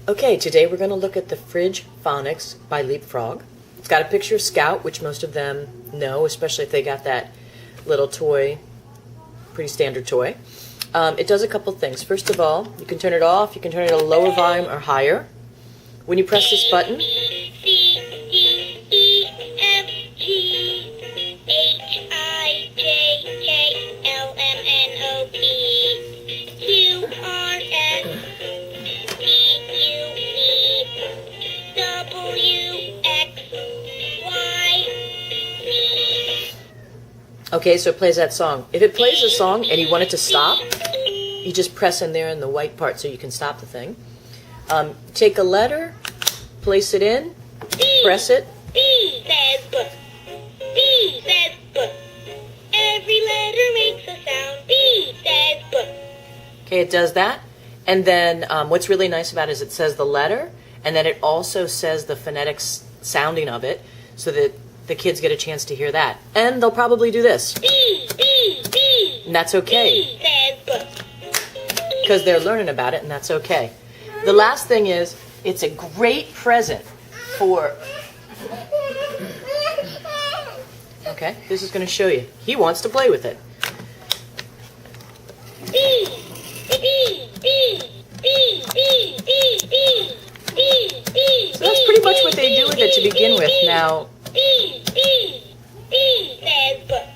Okay, today we're going to look at the Fridge Phonics by Leapfrog. It's got a picture of Scout, which most of them know, especially if they got that little toy, pretty standard toy. It does a couple things. First of all, you can turn it off, you can turn it to lower volume or higher. When you press this button, okay, so it plays that song. If it plays a song and you want it to stop, you just press in there in the white part so you can stop the thing. Take a letter, place it in, press it. B says book. B says book. Every letter makes a sound. B says book. Okay, it does that. And then what's really nice about it is it says the letter, and then it also says the phonetic sounding of it, so that the kids get a chance to hear that. And they'll probably do this. B, B, B. And that's okay. B says book. Because they're learning about it, and that's okay. The last thing is, it's a great present for... Okay, this is going to show you. He wants to play with it. B, B, B, B, B, B, B, B, B. So that's pretty much what they do with it to begin with. Now, B, B, B says book.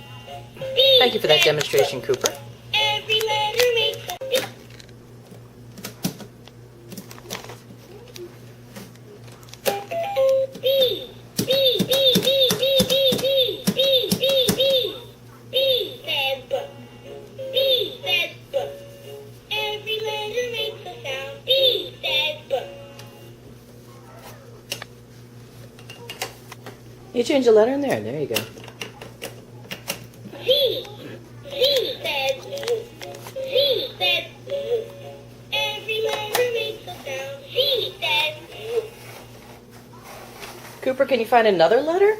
thank you for that demonstration, Cooper. Every letter makes a B. B, B, B, B, B, B, B, B, B, B says book. B says book. Every letter makes a sound. B says book. You change the letter in there. There you go. Z, Z says Z says every letter makes a sound. Z says Cooper, can you find another letter?